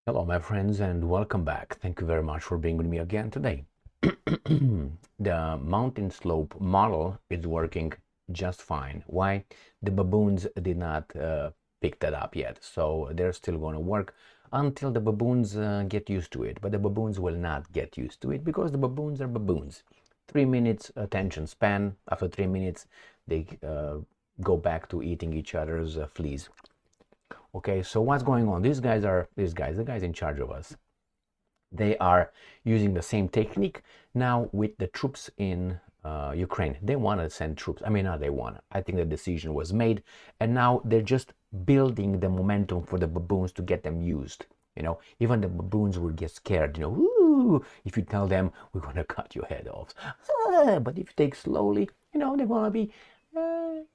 Hello, my friends, and welcome back. Thank you very much for being with me again today. The mountain slope model is working just fine. Why? The baboons did not pick that up yet, so they're still going to work until the baboons get used to it. But the baboons will not get used to it because the baboons are baboons. 3 minutes attention span. After 3 minutes, they go back to eating each other's fleas. Okay, so what's going on? The guys in charge of us. They are using the same technique now with the troops in Ukraine. They want to send troops. I mean, not they want. I think the decision was made, and now they're just building the momentum for the baboons to get them used. Even the baboons will get scared. Ooh, if you tell them we're gonna cut your head off. But if you take slowly, they're gonna be.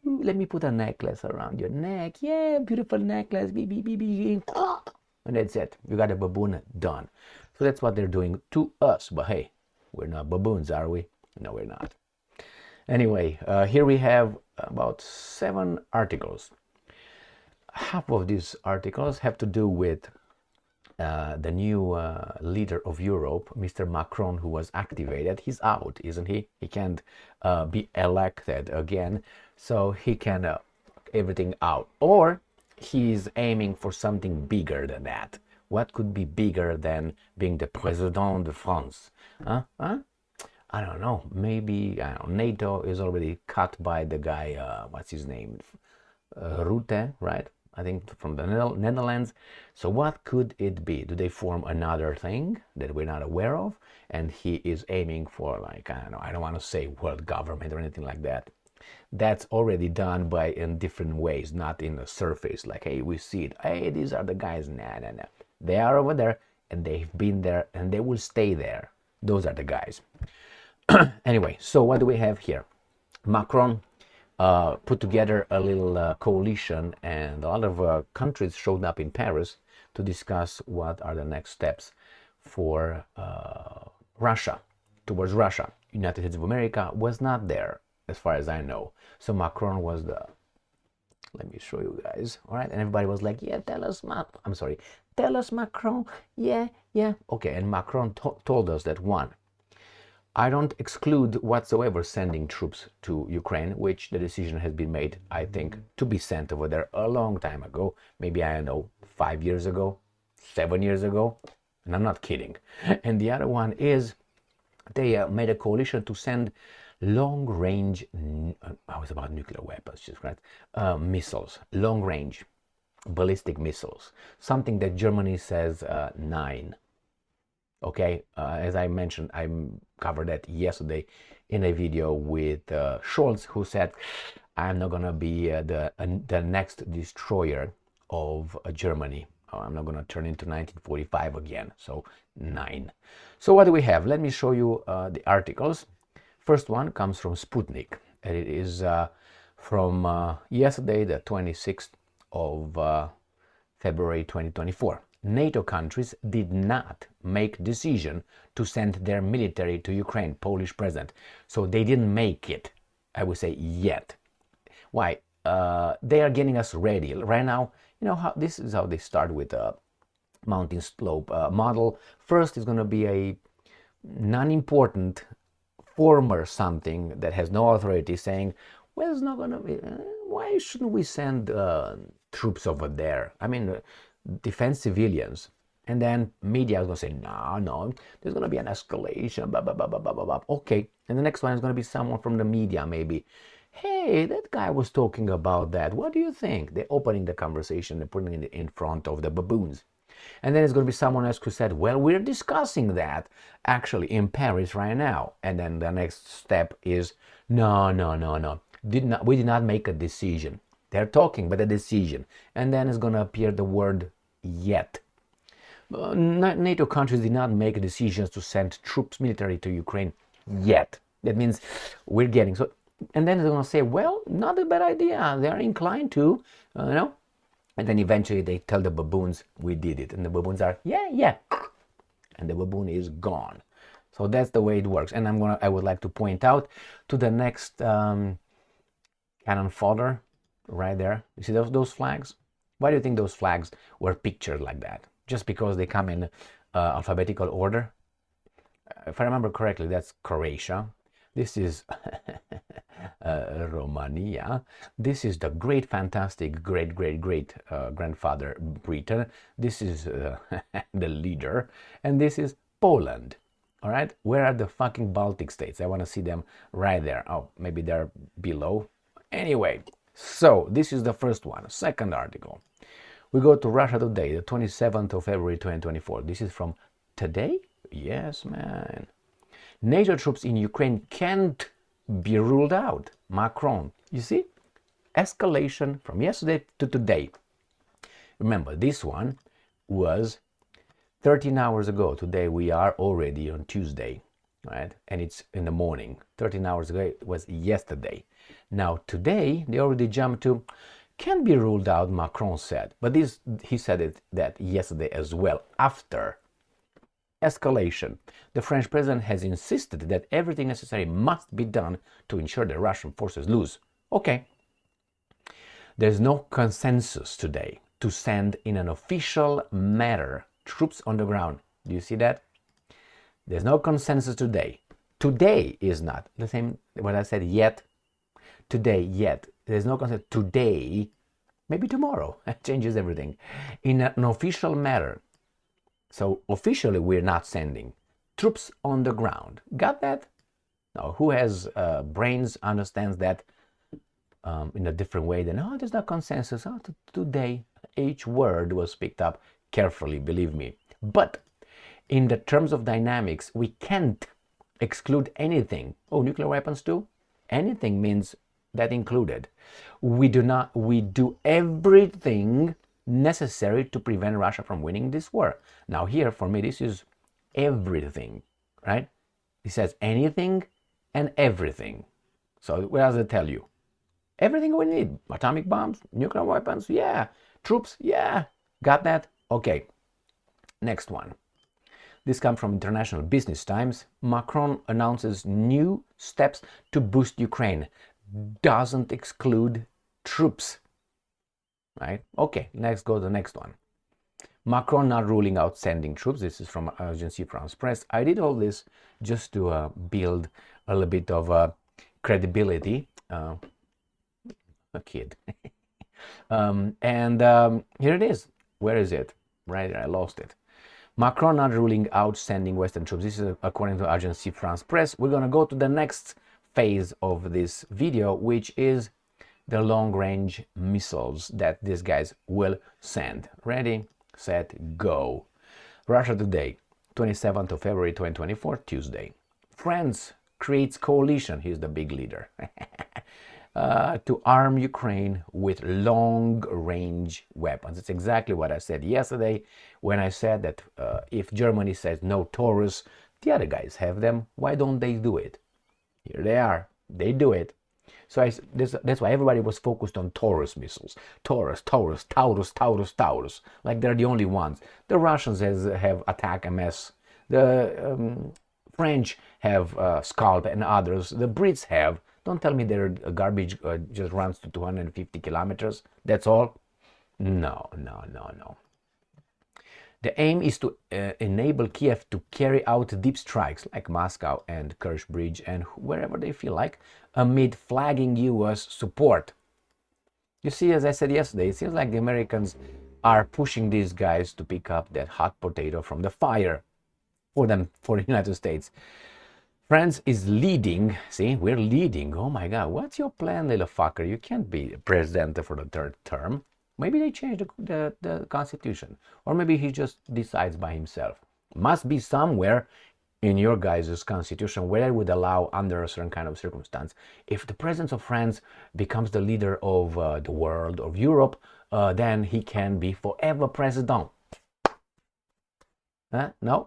Let me put a necklace around your neck. Yeah, beautiful necklace. Beep, beep, beep, beep. And that's it. You got a baboon done. So that's what they're doing to us. But hey, we're not baboons, are we? No, we're not. Anyway, here we have about 7 articles. Half of these articles have to do with the new leader of Europe, Mr. Macron, who was activated. He's out, isn't he? He can't be elected again, so he can everything out. Or he's aiming for something bigger than that. What could be bigger than being the President de France? Huh? I don't know. Maybe NATO is already cut by the guy. What's his name? Rutte, right? I think from the Netherlands. So what could it be? Do they form another thing that we're not aware of? And he is aiming for, like, I don't know, I don't want to say world government or anything like that. That's already done by in different ways, not in the surface. Like, hey, we see it. Hey, these are the guys. Nah. They are over there, and they've been there, and they will stay there. Those are the guys. Anyway, so what do we have here? Macron put together a little coalition, and a lot of countries showed up in Paris to discuss what are the next steps for Russia, towards Russia. United States of America was not there, as far as I know. So Macron was let me show you guys. All right, and everybody was like, yeah, tell us, Macron. Yeah. Okay, and Macron told us that, one, I don't exclude whatsoever sending troops to Ukraine, which the decision has been made, I think, to be sent over there a long time ago. Maybe, I don't know, 5 years ago, 7 years ago. And I'm not kidding. And the other one is they made a coalition to send long-range, I was about nuclear weapons, just right, missiles, long-range ballistic missiles, something that Germany says 9. Okay, as I mentioned, I covered that yesterday in a video with Scholz, who said, I'm not going to be the next destroyer of Germany. I'm not going to turn into 1945 again. So 9. So what do we have? Let me show you the articles. First one comes from Sputnik, and it is from yesterday, the 26th of February 2024. NATO countries did not make decision to send their military to Ukraine, Polish president. So they didn't make it, I would say, yet. Why? They are getting us ready. Right now, this is how they start with a mountain slope model. First is going to be a non-important former something that has no authority saying, well, it's not going to be, why shouldn't we send troops over there? I mean, defense civilians. And then media is going to say, no, there's going to be an escalation, blah, blah, blah, blah, blah, blah, blah. Okay. And the next one is going to be someone from the media, maybe. Hey, that guy was talking about that. What do you think? They're opening the conversation. They're putting it in front of the baboons. And then it's going to be someone else who said, well, we're discussing that actually in Paris right now. And then the next step is, no. We did not make a decision. They're talking, but a decision. And then it's going to appear the word yet. NATO countries did not make decisions to send troops, military to Ukraine yet. That means we're getting so. And then they're going to say, well, not a bad idea. They are inclined to, And then eventually they tell the baboons, we did it. And the baboons are, yeah. And the baboon is gone. So that's the way it works. And I would like to point out to the next cannon fodder right there. You see those flags? Why do you think those flags were pictured like that? just because they come in alphabetical order. If I remember correctly, that's Croatia. This is Romania. This is the great, fantastic, great grandfather Britain. This is the leader, and this is Poland. All right, where are the fucking Baltic states? I want to see them right there. Oh, maybe they're below. Anyway, so this is the first one. Second article. We go to Russia Today, the 27th of February 2024. This is from today? Yes, man. NATO troops in Ukraine can't be ruled out. Macron. You see? Escalation from yesterday to today. Remember, this one was 13 hours ago. Today we are already on Tuesday, right? And it's in the morning. 13 hours ago it was yesterday. Now today they already jumped to can't be ruled out, Macron said. But he said that yesterday as well, after escalation. The French president has insisted that everything necessary must be done to ensure that Russian forces lose. Okay. There's no consensus today to send in an official manner troops on the ground. Do you see that? There's no consensus today. Today is not the same what I said yet. Today, yet. There's no consensus today, maybe tomorrow. It changes everything. In an official manner. So officially we're not sending troops on the ground. Got that? Now, who has brains understands that in a different way than, oh, there's no consensus. Oh, today, each word was picked up carefully, believe me. But in the terms of dynamics, we can't exclude anything. Oh, nuclear weapons too? Anything means that included. We do everything necessary to prevent Russia from winning this war. Now here, for me, this is everything, right? It says anything and everything. So what does it tell you? Everything we need. Atomic bombs, nuclear weapons, yeah. Troops, yeah. Got that? Okay. Next one. This comes from International Business Times. Macron announces new steps to boost Ukraine. Doesn't exclude troops. Right? Okay, let's go to the next one. Macron not ruling out sending troops. This is from Agence France Presse. I did all this just to build a little bit of credibility. A kid. Here it is. Where is it? Right, I lost it. Macron not ruling out sending Western troops. This is according to Agence France Presse. We're going to go to the next phase of this video, which is the long-range missiles that these guys will send. Ready, set, go. Russia Today, 27th of February 2024, Tuesday. France creates coalition, he's the big leader, to arm Ukraine with long-range weapons. It's exactly what I said yesterday when I said that if Germany says no Taurus, the other guys have them. Why don't they do it? Here they are. They do it. So that's why everybody was focused on Taurus missiles. Taurus. Like they're the only ones. The Russians have Attack MS. The French have Scalp and others. The Brits have. Don't tell me their garbage just runs to 250 kilometers. That's all? No. The aim is to enable Kiev to carry out deep strikes like Moscow and Kerch Bridge and wherever they feel like, amid flagging US support. You see, as I said yesterday, it seems like the Americans are pushing these guys to pick up that hot potato from the fire for the United States. France is leading. See, we're leading. Oh my God, what's your plan, little fucker? You can't be president for the third term. Maybe they changed the constitution. Or maybe he just decides by himself. Must be somewhere in your guys' constitution where it would allow, under a certain kind of circumstance, if the president of France becomes the leader of the world, of Europe, then he can be forever president. No?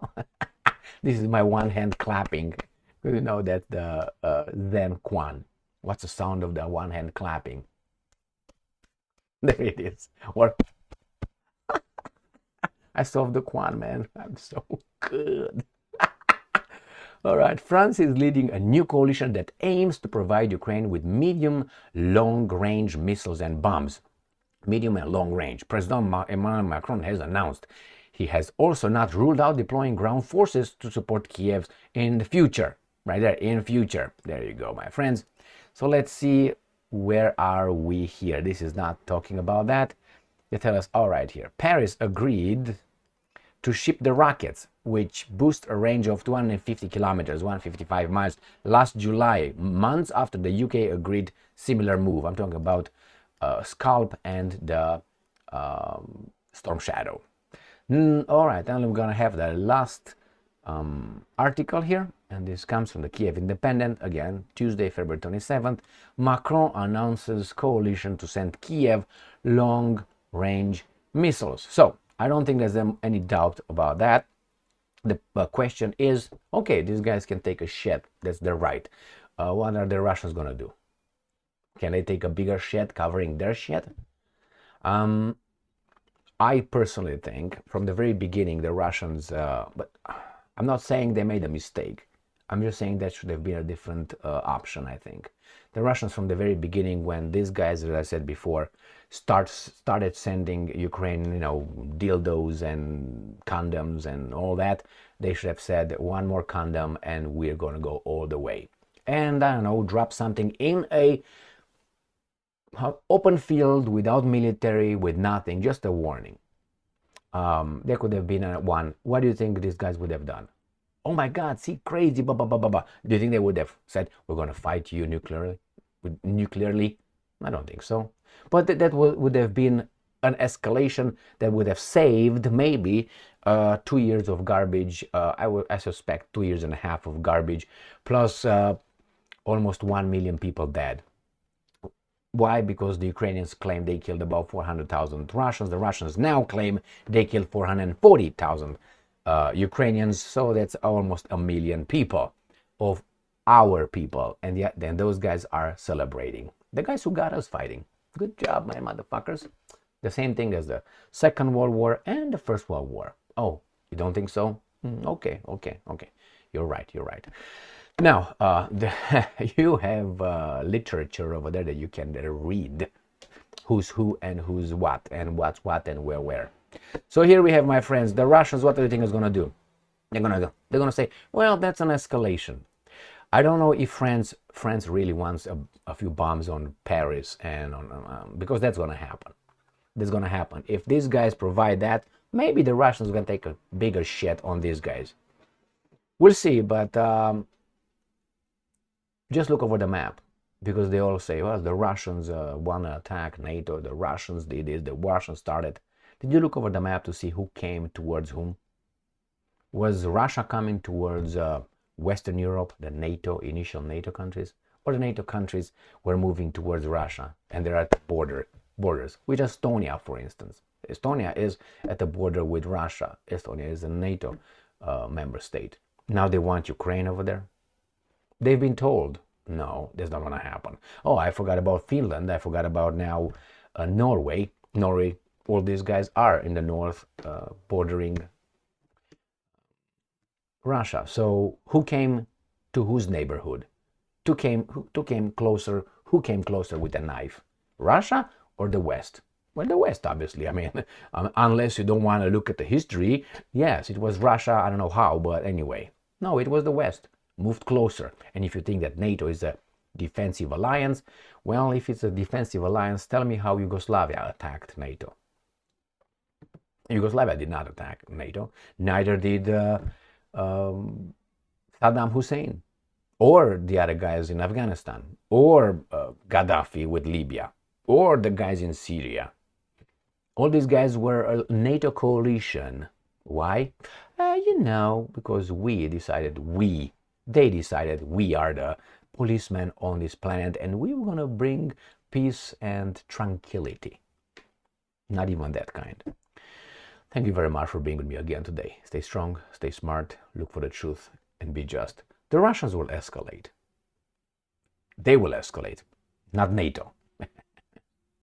This is my one hand clapping. You know that the Zen Kwan. What's the sound of the one hand clapping? There it is. Or I solved the Kwan, man. I'm so good. All right. France is leading a new coalition that aims to provide Ukraine with medium, long-range missiles and bombs. Medium and long range. President Emmanuel Macron has announced He has also not ruled out deploying ground forces to support Kiev in the future. Right there, in future. There you go, my friends. So let's see, where are we here? This is not talking about that. They tell us, all right, here. Paris agreed to ship the rockets, which boost a range of 250 kilometers, 155 miles, last July, months after the UK agreed similar move. I'm talking about Scalp and the Storm Shadow. All right, and we're gonna have the last article here, and this comes from the Kiev Independent, again, Tuesday, February 27th. Macron announces coalition to send Kiev long-range missiles. So I don't think there's any doubt about that. The question is, okay, these guys can take a shit, that's their right. What are the Russians gonna do? Can they take a bigger shit covering their shit? I personally think from the very beginning the Russians, but I'm not saying they made a mistake. I'm just saying that should have been a different option, I think. The Russians from the very beginning, when these guys, as I said before, started sending Ukraine, dildos and condoms and all that, they should have said one more condom and we're going to go all the way. And I don't know, drop something in a open field without military, with nothing, just a warning. There could have been one. What do you think these guys would have done? Oh my God, see, crazy, blah, blah, blah, blah, blah. Do you think they would have said, we're going to fight you nuclearly? I don't think so. But that would have been an escalation that would have saved maybe 2 years of garbage. I suspect 2.5 years of garbage, plus almost 1 million people dead. Why? Because the Ukrainians claim they killed about 400,000 Russians. The Russians now claim they killed 440,000 Ukrainians. So that's almost 1 million people of our people. And yet then those guys are celebrating. The guys who got us fighting. Good job, my motherfuckers. The same thing as the Second World War and the First World War. Oh, you don't think so? Okay. You're right. Now, you have literature over there that you can read. Who's who and who's what and what's what and where. So here we have, my friends, the Russians. What do you think is going to do? They're going to say, well, that's an escalation. I don't know if France really wants a few bombs on Paris and on because that's going to happen. That's going to happen. If these guys provide that, maybe the Russians are going to take a bigger shit on these guys. We'll see, but just look over the map, because they all say, well, the Russians want to attack NATO, the Russians did this, the Russians started. Did you look over the map to see who came towards whom? Was Russia coming towards Western Europe, the NATO, initial NATO countries, or the NATO countries were moving towards Russia and they're at the borders, with Estonia, for instance. Estonia is at the border with Russia. Estonia is a NATO member state. Now they want Ukraine over there. They've been told, no, that's not going to happen. Oh, I forgot about Finland. I forgot about now Norway. Norway, all these guys are in the north, bordering Russia. So who came to whose neighborhood? Who came closer? Who came closer with a knife? Russia or the West? Well, the West, obviously. I mean, unless you don't want to look at the history, yes, it was Russia. I don't know how, but anyway. No, it was the West. Moved closer. And if you think that NATO is a defensive alliance, well, if it's a defensive alliance, tell me how Yugoslavia attacked NATO. Yugoslavia did not attack NATO. Neither did Saddam Hussein, or the other guys in Afghanistan, or Gaddafi with Libya, or the guys in Syria. All these guys were a NATO coalition. Why? Because they decided we are the policemen on this planet and we were going to bring peace and tranquility. Not even that kind. Thank you very much for being with me again today. Stay strong, stay smart, look for the truth, and be just. The Russians will escalate. They will escalate, not NATO.